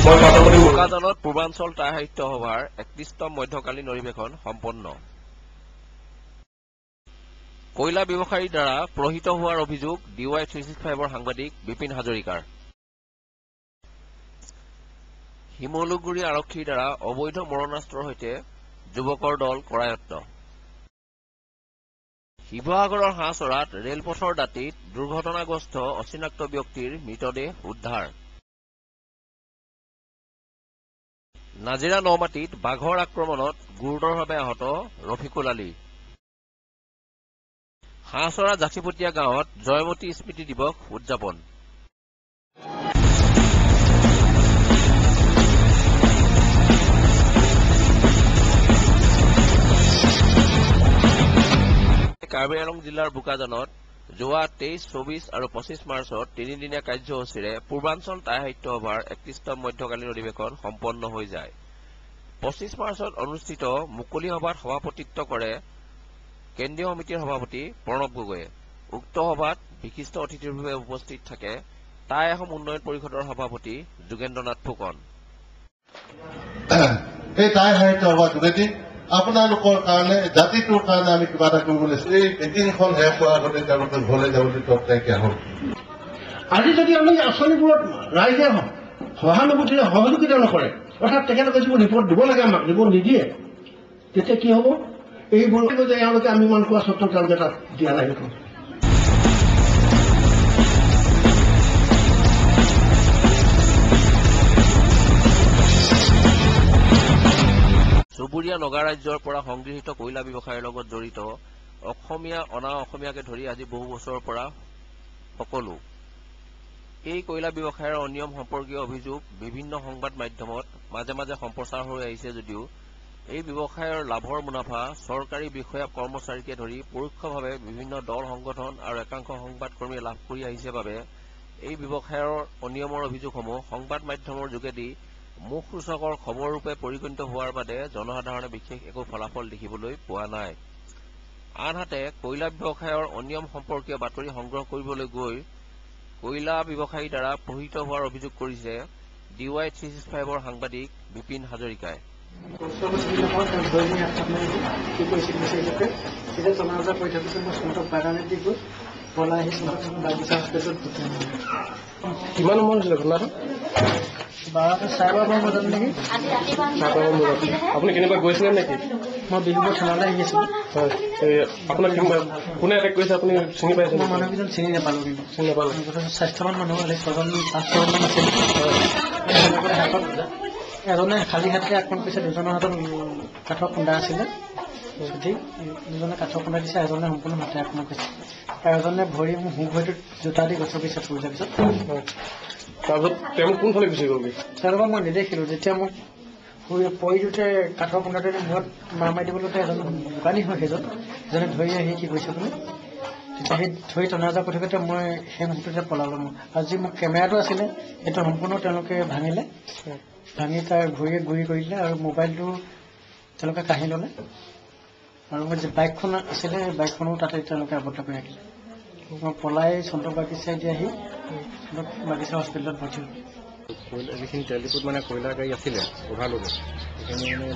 বোকাজানত পূৰ্বাঞ্চল টাই সাহিত্য সভাৰ ৩১তম মধ্যকালীন অধিৱেশন সম্পন্ন। কয়লা ব্যৱসায়ীৰ দ্বাৰা প্ৰহিত হোৱাৰ অভিযোগ DY365ৰ সাংবাদিক বিপিন হাজৰিকাৰ। শিমলুগুৰি আৰক্ষীৰ দ্বাৰা অবৈধ মৰণাস্ত্ৰৰ সৈতে যুৱকৰ দল কৰায়ত্ব। শিৱসাগৰৰ হাঁহচৰাত ৰেলপথৰ দাঁতিত দুৰ্ঘটনাগ্ৰস্ত অচিনাক্ত ব্যক্তিৰ মৃতদেহ উদ্ধাৰ। নাজিৰা নমাটিত বাঘৰ আক্ৰমণত গুৰুতৰভাৱে আহত ৰফিকুল আলী। হাঁহচৰা জাঠিপটীয়া গাঁৱত জয়মতী স্মৃতি দিৱস উদযাপন। কাৰ্বি আংলং জিলাৰ বোকাজানত যোৱা 23, 24 আৰু 25 মাৰ্চত তিনিদিনীয়া কাৰ্যসূচীৰে পূৰ্বাঞ্চল টাই সাহিত্য সভাৰ ৩১তম মধ্যকালীন অধিৱেশন সম্পন্ন হৈ যায়। 25 মাৰ্চত অনুষ্ঠিত মুকলি সভাত সভাপতিত্ব কৰে কেন্দ্ৰীয় সমিতিৰ সভাপতি প্ৰণৱ গগৈয়ে। উক্ত সভাত বিশিষ্ট অতিথিৰূপে উপস্থিত থাকে টাই আহোম উন্নয়ন পৰিষদৰ সভাপতি যোগেন্দ্ৰনাথ ফুকন। এই টাই সাহিত্য সভাৰ যোগেদি আপোনালোকৰ কাৰণে জাতিটোৰ কাৰণে আমি কিবা এটা কৰিব লাগিছিল। এই মিটিংখন শেষ হোৱাৰ আগতে তেওঁলোকে ঘৰলৈ যাবলৈ তৎকালিকে হ'ল। আজি যদি আমি আঁচনিবোৰত ৰাইজে সহানুভূতিৰে সহযোগিতা নকৰে, অৰ্থাৎ তেখেতলোকে যিবোৰ ৰিপৰ্ট দিব লাগে আমাক ৰিপৰ্ট নিদিয়ে, তেতিয়া কি হ'ব? এইবোৰ যে এওঁলোকে আমি ইমান কোৱা স্বত্ব তেওঁলোকে তাত দিয়া নাই। চুবুৰীয়া নগা ৰাজ্যৰ পৰা সংগৃহীত কয়লা ব্যৱসায়ৰ লগত জড়িত অসমীয়া অনা অসমীয়াকে ধৰি আজি বহু বছৰৰ পৰা সকলো এই কয়লা ব্যৱসায়ৰ অনিয়ম সম্পৰ্কীয় অভিযোগ বিভিন্ন সংবাদ মাধ্যমত মাজে মাজে সম্প্ৰচাৰ হৈ আহিছে যদিও এই ব্যৱসায়ৰ লাভৰ মুনাফা চৰকাৰী বিষয়া কৰ্মচাৰীকে ধৰি পৰোক্ষভাৱে বিভিন্ন দল সংগঠন আৰু একাংশ সংবাদকৰ্মীয়ে লাভ কৰি আহিছে বাবে এই ব্যৱসায়ৰ অনিয়মৰ অভিযোগসমূহ সংবাদ মাধ্যমৰ যোগেদি মুখৰোচকৰ খবৰৰূপে পৰিগণিত হোৱাৰ বাদে জনসাধাৰণে বিশেষ একো ফলাফল দেখিবলৈ পোৱা নাই। আনহাতে কয়লা ব্যৱসায়ৰ অনিয়ম সম্পৰ্কীয় বাতৰি সংগ্ৰহ কৰিবলৈ গৈ কয়লা ব্যৱসায়ীৰ দ্বাৰা প্ৰহিত হোৱাৰ অভিযোগ কৰিছে DY365ৰ সাংবাদিক বিপিন হাজৰিকাই। কিমান সময় হৈছিলে ঘটনাটো? 12:15 বজাত নেকি? আপুনি কেনেকুৱা গৈছিলে নেকি? মই বিহুপুৰ থানালৈ আহি আছিলোঁ। হয়, আপোনাক কোনে এটেক কৰিছে আপুনি চিনি পাইছে? মই মানুহকেইজন চিনি নাপালোঁ, কিন্তু চিনি নাপালোঁ। স্বাস্থ্যৱান মানুহ হ'লে 5-6জন আছিল। হাতত এজনে খালী হাতেৰে আক্ৰমণ কৰিছে, দুজনৰ হাতত কাঠৰ খুন্দা আছিলে। ঠিক দুজনে কাঠৰ খুন্দা দিছে, এজনে সম্পূৰ্ণ হাতে আক্ৰমণ কৰিছে। আৰু এজনে ভৰি মোৰ সোঁ ভৰিটোত জোতা দি গছৰ পিছত পৰি যোৱাৰ পিছত তাৰপিছত তেওঁ কোনফালে গুচি গ'লগৈ? তেওঁলোকক মই নেদেখিলোঁ। যেতিয়া মোক পৰি যোতে কাঠৰ খুন্দাটোৰে মূৰত মাৰ মাৰি দিবলৈ এজন দোকানী হয়, সেইজনে ধৰি আহি কি কৰিছে বুলি তেতিয়া সেই ধৰি টনা যোৱাৰ পথতে মই সেই মুহূৰ্ততে পলালোঁ। আজি মোৰ কেমেৰাটো আছিলে, সেইটো সম্পূৰ্ণ তেওঁলোকে ভাঙিলে, ভাঙি তাৰ ভৰিয়ে গুৰি কৰি দিলে আৰু মোবাইলটো তেওঁলোকে কাঢ়ি ল'লে আৰু মোৰ যে বাইকখন আছিলে সেই বাইকখনো তাতে তেওঁলোকে আবদ্ধ কৰি ৰাখিলে। মই পলাই চন্দ্ৰ বাগিচাইদি আহি বাগিচা হস্পিটেলত ভৰ্তি হ'লোঁ। যিখিনি তেল ডিপুত মানে কয়লা গাড়ী আছিলে অভাৰলোডত, সেইখিনি মানে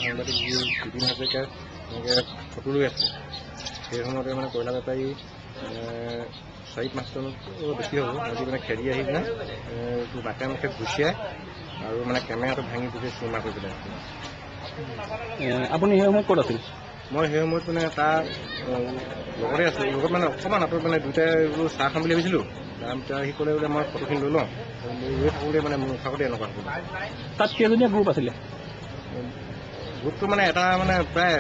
সাংবাদিক বিপিন হাজৰিকাই এনেকৈ ফটো লৈ আছিলে। সেই সময়তে মানে কয়লা বেপাৰী 4-5 জনতকৈ বেছি হ'ব, সিহঁতি মানে খেদি আহি কিনে বাটে মুখে গুচিয়াই আৰু মানে কেমেৰাটো ভাঙি দিছে, চিনেমা কৰি পেলাই। আপুনি সেই সময়ত ক'ত আছিল? মই সেই সময়ত মানে তাৰ লগতে আছিলোঁ, লগত মানে অকণমান আঁতৰত মানে দুয়োটাই বোলো চাহ খাম বুলি ভাবিছিলোঁ। সি ক'লে বোলে মই ফটোখিনি লৈ লওঁ, লৈ থাকোঁতে মানে মোৰ মুখাগতে এনেকুৱা হ'ল। তাত কেইজনীয়া গ্ৰুপ আছিলে? গ্ৰুপটো মানে এটা মানে প্ৰায়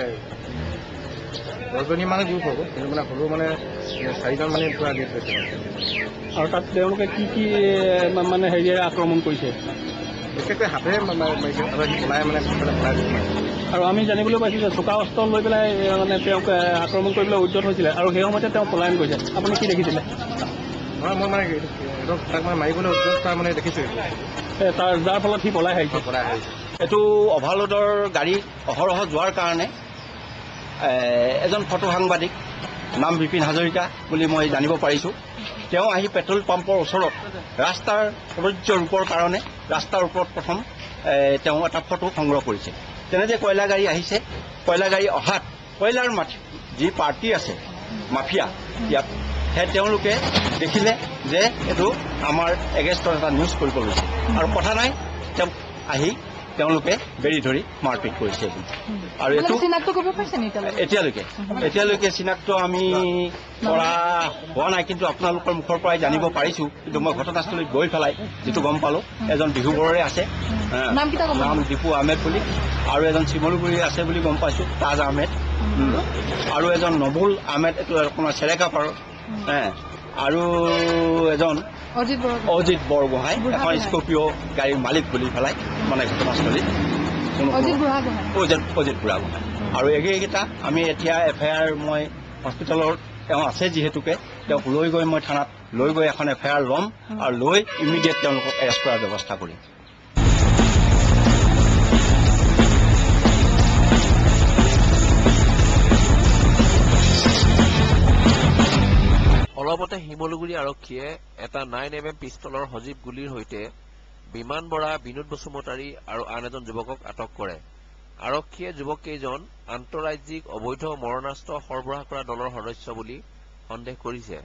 10জনীমান গ্ৰুপ হ'ব, কিন্তু মানে হ'লেও মানে 4জন মানে পুৰা গেট লৈছে। আৰু তাত তেওঁলোকে কি কি মানে হেৰিয়ে আক্ৰমণ কৰিছে? বিশেষকৈ হাতেৰে মাৰিছে, আৰু সি পলাই মানে পলাই দিছে। আৰু আমি জানিবলৈ পাইছোঁ যে চোকা অস্ত্ৰ লৈ পেলাই মানে তেওঁক আক্ৰমণ কৰিবলৈ উদ্যত হৈছিলে আৰু সেই সময়তে তেওঁ পলায়ন কৰিছে। আপুনি কি দেখিছিলে? হয়, মই মানে তাক মানে মাৰিবলৈ উদ্যত কৰা মানে দেখিছোঁ, তাৰ যাৰ ফলত সি পলাই আহিছে। এইটো অভাৰলোডৰ গাড়ী অহৰহ যোৱাৰ কাৰণে এজন ফটো সাংবাদিক নাম বিপিন হাজৰিকা বুলি মই জানিব পাৰিছোঁ। তেওঁ আহি পেট্ৰল পাম্পৰ ওচৰত ৰাস্তাৰ সৌন্দৰ্য ৰূপৰ কাৰণে ৰাস্তাৰ ওপৰত প্ৰথম তেওঁ এটা ফটো সংগ্ৰহ কৰিছে। তেনেতে কয়লা গাড়ী আহিছে, কয়লা গাড়ী অহাত কয়লাৰ যি পাৰ্টি আছে মাফিয়া ইয়াত তেওঁলোকে দেখিলে যে এইটো আমাৰ এগেইনষ্টত এটা নিউজ কৰিব লৈছে আৰু কথা নাই, তেওঁ আহি তেওঁলোকে বেৰি ধৰি মাৰপিট কৰিছে। আৰু এইটো এতিয়ালৈকে চিনাক্ত আমি কৰা হোৱা নাই, কিন্তু আপোনালোকৰ মুখৰ পৰাই জানিব পাৰিছো। কিন্তু মই ঘটনাস্থলীত গৈ পেলাই যিটো গম পালো, এজন ডিব্ৰুগড়ৰে আছে, নাম দীপু আহমেদ বুলি, আৰু এজন শিমলুগুৰি আছে বুলি গম পাইছো, তাজ আহমেদ, আৰু এজন নবুল আহমেদ, এইটো আপোনাৰ চেৰেকাপাৰৰ, আৰু এজন অজিত বৰগোহাঁই, এখন স্কৰ্পিঅ' গাড়ীৰ মালিক বুলি পেলাই মানে ঘটনাস্থলীত অজিত বুঢ়াগোহাঁই। আৰু এইকেইটা আমি এতিয়া FIR মই হস্পিটেলত তেওঁ আছে যিহেতুকে তেওঁক লৈ গৈ মই থানাত লৈ গৈ এখন FIR ল'ম আৰু লৈ ইমিডিয়েট তেওঁলোকক এৰেষ্ট কৰাৰ ব্যৱস্থা কৰিম। অলপতে শিমলুগুৰি আৰক্ষীয়ে এটা 9mm পিষ্টলৰ সজীৱ গুলীৰ সৈতে বিমান বৰা, বিনোদ বসুমতাৰী আৰু আন এজন যুৱকক আটক কৰে। আৰক্ষীয়ে যুৱককেইজন আন্তঃৰাজ্যিক অবৈধ মৰণাস্ত্ৰ সৰবৰাহ কৰা দলৰ সদস্য বুলি সন্দেহ কৰিছে।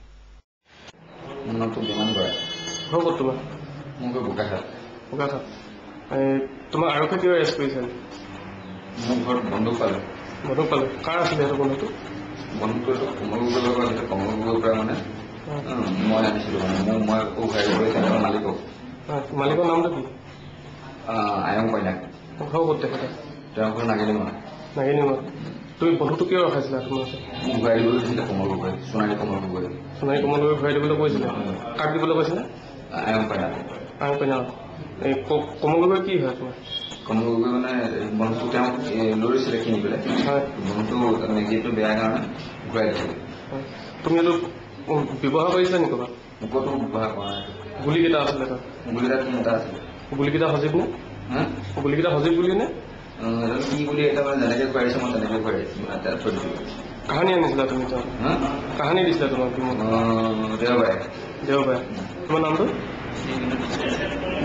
মোৰ নামটো বিমান বৰা। ঘৰ ক'ত তোমাৰ? মোৰ ঘৰ বোকাখাট। বোকাখাট। তোমাৰ আৰক্ষীয়ে কিয় এৰেষ্ট কৰিছে? মোৰ ঘৰত বন্দুক পালে। বন্দুক পালে? কাৰ আছিলে সেইটো বন্দুকটো? বন্দুকটো কমল গগৈৰ পৰা আছিলে। কমল গগৈৰ পৰা মানে মই আনিছিলোঁ, মানে মই ঘূৰাই কৰি তেনেকুৱা মালিকক। মালিকৰ নামটো কি? আয়ং কইনাক। ঘৰ ক'ত তেখেতে? তেওঁৰ ঘৰ নাগিনীমৰা। নাগিনীমৰা। তুমি বন্ধুটো কিয় ৰখাইছিলা তোমাৰ ওচৰত? মোক ঘূৰাই দিবলৈ দিছিলে কমল গগৈ, সোণাৰী কমল গগৈ। সোণাৰী কমল গগৈ ঘূৰাই দিবলৈ কৈছিলে? কাক দিবলৈ কৈছিলে? আয়ং কইনাক। আয়ং কইনাক। এই কমল গগৈ কি হয় তোমাৰ? কমল গগৈ মানে বন্ধুটো তেওঁক লৈছিলে কিনি পেলাই। হয়। বন্ধুটো মেগীটো বেয়া কাৰণে ঘূৰাই দিছিলে। তুমি এইটো ব্যৱহাৰ কৰিছিলা নেকি ক'ৰবাত? ক'তো ব্যৱহাৰ কৰা নাই। গুলীকেইটা আছিলে তাত? গুলীকেইটা 3টা আছিলে। গুলীকেইটা সজীৱ নে? গুলীকেইটা সজীৱ গুলী নে? কি বুলি এটা মানে যেনেকৈ খুৱাইছে মই তেনেকৈ খুৱাই থৈ দিছিলোঁ। কাহানি আনিছিলা তুমি তাত? কাহানি দিছিলা তোমাক? দেওবাৰে। দেওবাৰে। তোমাৰ নামটো?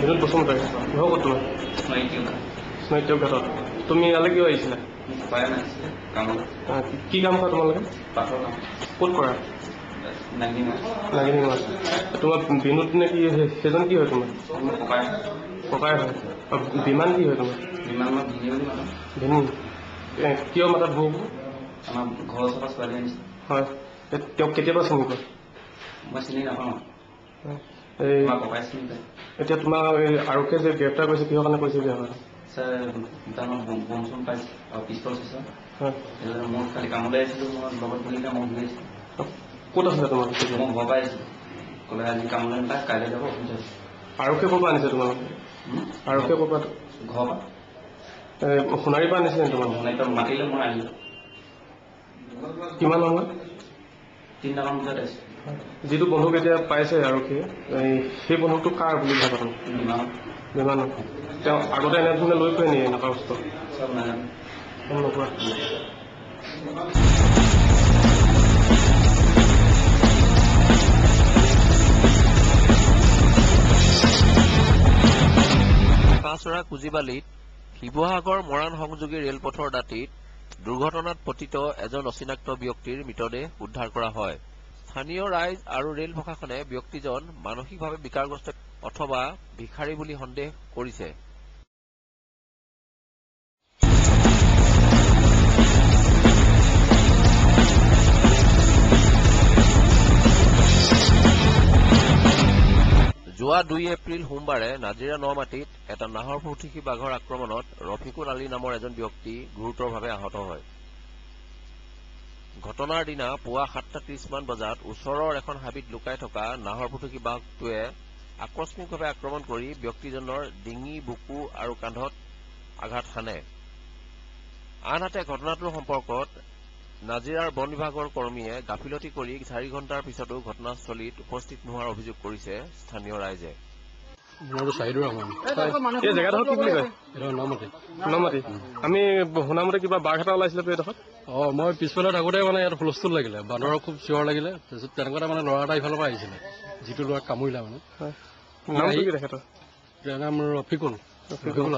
বিনোদ বসুমতাৰী। ঘৰ ক'ত তোমাৰ? স্নাইত্য ঘাটত। তুমি ইয়ালৈ কিয় আহিছিলা? কি কাম কৰা তোমালোকে? ক'ত কৰা? নাগিনীমৰা। তোমাৰ বিনোদ নে কি সেইজন কি হয় তোমাৰ? ককাই হয়। বিমান কি হয় তোমাৰ? ভিনী। কিয় মাতাত ভিনী? আমাৰ ঘৰৰ ওচৰৰ ছোৱালী আনিছে। হয়। তেওঁক কেতিয়াবা চিনি পায়? মই চিনি নাপাওঁ। ককাই চিনি পায়। এতিয়া তোমাৰ আৰক্ষীয়ে যে গ্ৰেপ্তাৰ কৰিছে, কিহৰ কাৰণে কৰিছে বুলি ভাবা? ছাৰ দুটামান বম চম পাইছে আৰু পিষ্টল চিষ্টল। হয়। মই খালি কামলৈ আহিছিলোঁ, মই লগত বুলি মই ঘূৰি আহিছিলোঁ। ক'ত আছিলে তোমাৰ? মই ঘৰৰ পৰা আহিছিলোঁ। ক'লে আজি কামলৈ নাপায়, কাইলৈ যাব। আৰক্ষীয়ে ক'ৰ পৰা আনিছে তোমালোকে? আৰক্ষীয়ে ক'ৰ পৰা? ঘৰৰ পৰা। সোণাৰীৰ পৰা আনিছিলে তোমাক? সোণাৰীৰ পৰা মাতিলে মই আহিলোঁ। কিমান সময়? 3টামান বজাত আহিছোঁ। যিটো বন্ধুক এতিয়া পাইছে আৰক্ষীয়ে, সেই বন্ধুকটো কাৰ বুলি ভাবা তুমি? বিমানৰ। তেওঁ আগতে এনেধৰণে লৈ ফুৰে নেকি এনেকুৱা বস্তু? চব নাজানো। নোপোৱা? কাছৰা কুজিবালিত শিৱসাগৰ মৰাণ সংযোগী ৰেলপথৰ দাঁতিত দুৰ্ঘটনাত পতিত এজন অচিনাক্ত ব্যক্তিৰ মৃতদেহ উদ্ধাৰ কৰা হয়। স্থানীয় ৰাইজ আৰু ৰেল প্ৰশাসনে ব্যক্তিজন মানসিকভাৱে বিকাৰগ্ৰস্ত অথবা ভিখাৰী বুলি সন্দেহ কৰিছে। যোৱা 2 এপ্ৰিল সোমবাৰে নাজিৰা নমাটিত এটা নাহৰ ফুটুকী বাঘৰ আক্ৰমণত ৰফিকুল আলী নামৰ এজন ব্যক্তি গুৰুতৰভাৱে আহত হয়। ঘটনাৰ দিনা পুৱা 7:30 মান বজাত ওচৰৰ এখন হাবিত লুকাই থকা নাহৰ ফুটুকী বাঘটোৱে আকস্মিকভাৱে আক্ৰমণ কৰি ব্যক্তিজনৰ ডিঙি, বুকু আৰু কান্ধত আঘাত হানে। আনহাতে ঘটনাটোৰ সম্পৰ্কত নাজিৰাৰ বন বিভাগৰ কৰ্মীয়ে গাফিলতি কৰি 4 ঘণ্টাৰ পিছতো ঘটনাস্থলীত উপস্থিত নোহোৱাৰ অভিযোগ কৰিছে স্থানীয় ৰাইজে। এই জেগাডোখৰ কি বুলি কয়? নমাটি। আমি শুনামতে কিবা বাঘ এটা ওলাইছিলে এইডোখৰত? মই পিছফালে থাকোঁতে মানে ইয়াত হুলস্থুল লাগিলে, বান্দৰৰ খুব চিঞৰ লাগিলে। তাৰপিছত তেনেকুৱাতে মানে ল'ৰা এটা ইফালৰ পৰা আহিছিলে, যিটো ল'ৰাক কামুৰিলে মানে। নামটো কি তেখেতৰ? তেওঁৰ নাম ৰফিকুল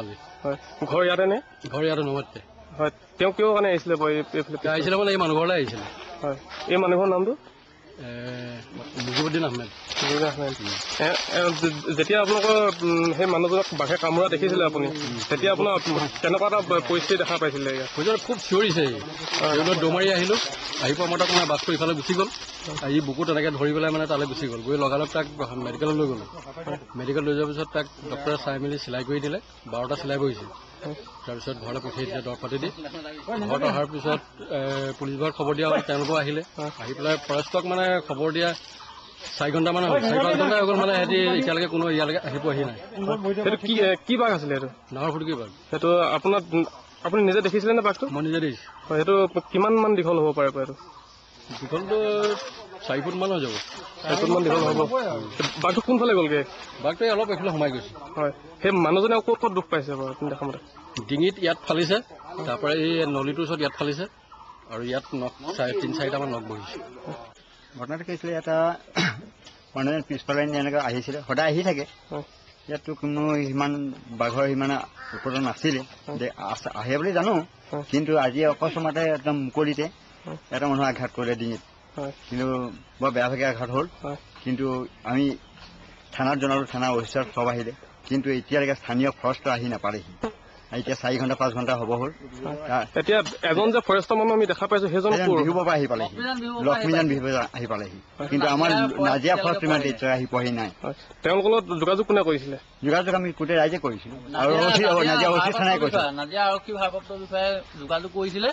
আলি। হয়, ঘৰ ইয়াতে নে? ঘৰ ইয়াতে নমাতে। হয়, তেওঁ কিয় কাৰণে আহিছিলে বাৰু এইফালে? আহিছিলে মানে এই মানুহ ঘৰলৈ আহিছিলে। হয়, এই মানুহৰ নামটো মুজিবুদ্দিন আহমেদ। যেতিয়া আপোনালোকৰ সেই মানুহজনক বাঘে কামোৰা দেখিছিলে আপুনি, তেতিয়া আপোনাৰ কেনেকুৱা এটা পৰিস্থিতি দেখা পাইছিলে? খুব চিঞৰিছে। দৌমাৰি আহিলোঁ, আহি পোৱা মই তাক মানে বাছটো ইফালে গুচি গ'ল। আহি বুকু তেনেকৈ ধৰি পেলাই মানে তালৈ গুচি গ'ল। গৈ লগালগ তাক মেডিকেলত লৈ গ'লোঁ। মেডিকেল লৈ যোৱাৰ পিছত তাক ডক্টৰে চাই মেলি চিলাই কৰি দিলে। 12টা চিলাই কৰিছে। তাৰপিছত ঘৰলৈ পঠিয়াই দিলে দৰৱ পাতি দি। ঘৰত অহাৰ পিছত পুলিচ বিভাগত খবৰ দিয়া হ'ল, তেওঁলোকো আহিলে। আহি পেলাই ফৰেষ্টক মানে খবৰ দিয়া 4 ঘণ্টামান হ'ল, 4-5 ঘণ্টা হৈ গ'ল। মানে সিহঁতি এতিয়ালৈকে কোনো ইয়ালৈকে আহি পোৱাহি নাই। সেইটো কি বাঘ আছিলে? এইটো ডাঙৰ ফুটুকী বাঘ। সেইটো আপুনি নিজে দেখিছিলে নে বাঘটো? মই নিজে দেখিছোঁ। হয়, সেইটো কিমান মান দীঘল হ'ব পাৰে? এইটো দীঘলটো 4 ফুটমান হৈ যাব। 4 ফুটমান দীঘল হ'ব। বাঘটো কোনফালে গ'লগৈ? বাঘটো অলপ এইফালে সোমাই গৈছে। হয়, সেই মানুহজনে ক'ত দুখ পাইছে বাৰু আপুনি দেখা মতে? ডিঙিত ইয়াত ফালিছে, তাৰপৰা এই নলীটোৰ ওচৰত ইয়াত ফালিছে, আৰু ইয়াত নখ 3-4টামান নখ বহিছে। ঘটনাটো কি হৈছিলে, এটা মানুহজন পিছফালে এনেকৈ আহিছিলে, সদায় আহি থাকে। ইয়াততো কোনো সিমান বাঘৰ সিমান উপদ্ৰৱ নাছিলে, আহে বুলি জানো। কিন্তু আজি অকস্মাতে একদম মুকলিতে এটা মানুহ আঘাত কৰিলে ডিঙিত। কিন্তু বৰ বেয়াভাগে আঘাত হ'ল। কিন্তু আমি থানাত জনালোঁ, থানা অফিচাৰ চব আহিলে, কিন্তু এতিয়ালৈকে স্থানীয় ফৰেষ্ট আহি নাপালেহি। এতিয়া 4 ঘণ্টা 5 ঘণ্টা হ'ব হ'ল। এতিয়া এজন যে ফৰেষ্টৰ মানুহ আমি দেখা পাইছো, সেইজন বিহুৰ পৰা আহি পালেহি, লক্ষ্মীজান বিহুৰ পৰা আহি পালেহি। কিন্তু আমাৰ নাজিয়া ফৰেষ্ট ইমান এতিয়া আহি পোৱাহি নাই। তেওঁলোকৰ লগত যোগাযোগ কোনে কৰিছিলে? যোগাযোগ আমি গোটেই ৰাইজে কৰিছিলো, আৰু নাজিয়া অচি থানাই কৰিছিলো। নাজিয়া আৰক্ষী ভাৰপ্ৰাপ্ত বিষয়াই যোগাযোগ কৰিছিলে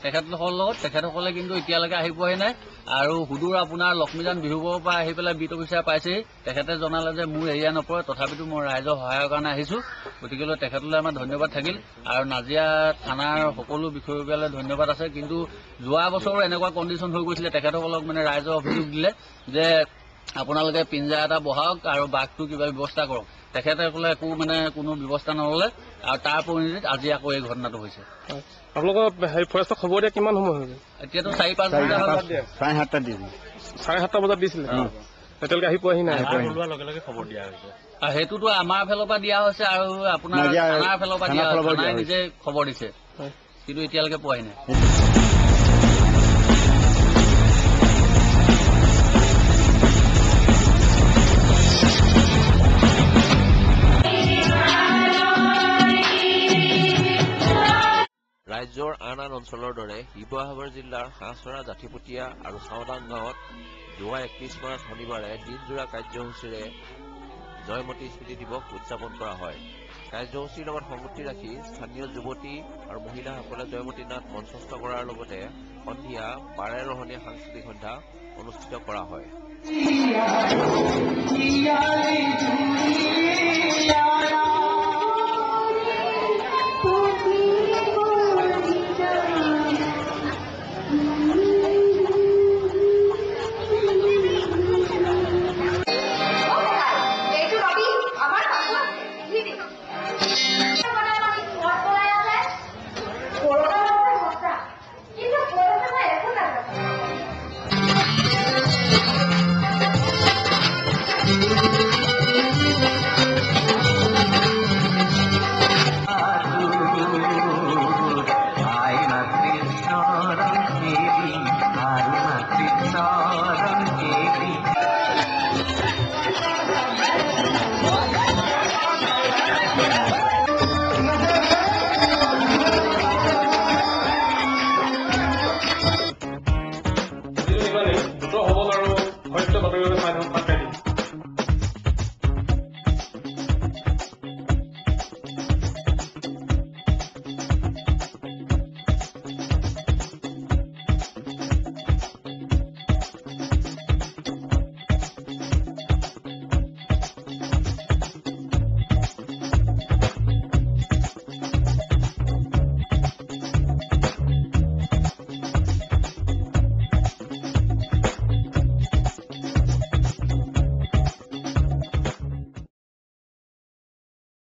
তেখেতসকলৰ লগত। তেখেতসকলে কিন্তু এতিয়ালৈকে আহি পোৱাহি নাই। আৰু সুদূৰ আপোনাৰ লক্ষ্মীজান বিহুবৰ পৰা আহি পেলাই বিট অফিচাৰ পাইছেহি। তেখেতে জনালে যে মোৰ এৰিয়া নপৰে, তথাপিতো মই ৰাইজৰ সহায়ৰ কাৰণে আহিছো। গতিকেলৈ তেখেতলৈ আমাৰ ধন্যবাদ থাকিল। আৰু নাজিয়া থানাৰ সকলো বিষয়ববীয়ালৈ ধন্যবাদ আছে। কিন্তু যোৱা বছৰো এনেকুৱা কণ্ডিশ্যন হৈ গৈছিলে, তেখেতসকলক মানে ৰাইজৰ অভিযোগ দিলে যে আপোনালোকে পিঞ্জা এটা বহাওক আৰু বাঘটো কিবা ব্যৱস্থা কৰক। তেখেতসকলে একো মানে কোনো ব্যৱস্থা নল'লে, আৰু তাৰ পৰিণতিত আজি আকৌ এই ঘটনাটো হৈছে। আপোনালোকৰ ফৰেষ্টক খবৰ দিয়া কিমান সময় হৈ গ'ল? এতিয়াতো 4-5 ঘণ্টা হ'ল। 7:30 দিছিল। 7:30 বজাত দিছিলে, এতিয়ালৈকে আহি পোৱাহি নাই। লগে খবৰ দিয়া হৈছে। সেইটোতো আমাৰ ফালৰ পৰা দিয়া হৈছে, আৰু আপোনাৰ থানাৰ ফালৰ পৰা দিয়া হৈছে। থানাই নিজে খবৰ দিছে, কিন্তু এতিয়ালৈকে পোৱাহি নাই। ৰাজ্যৰ আন অঞ্চলৰ দৰে শিৱসাগৰ জিলাৰ হাঁহচৰা, জাঠিপটীয়া আৰু চাওদাং গাঁৱত যোৱা 31 মাৰ্চ শনিবাৰে দিনজোৰা কাৰ্যসূচীৰে জয়মতী স্মৃতি দিৱস উদযাপন কৰা হয়। কাৰ্যসূচীৰ লগত সংগতি ৰাখি স্থানীয় যুৱতী আৰু মহিলাসকলে জয়মতী নাট মঞ্চস্থ কৰাৰ লগতে সন্ধিয়া বাৰেৰহণীয়া সাংস্কৃতিক সন্ধ্যা অনুষ্ঠিত কৰা হয়।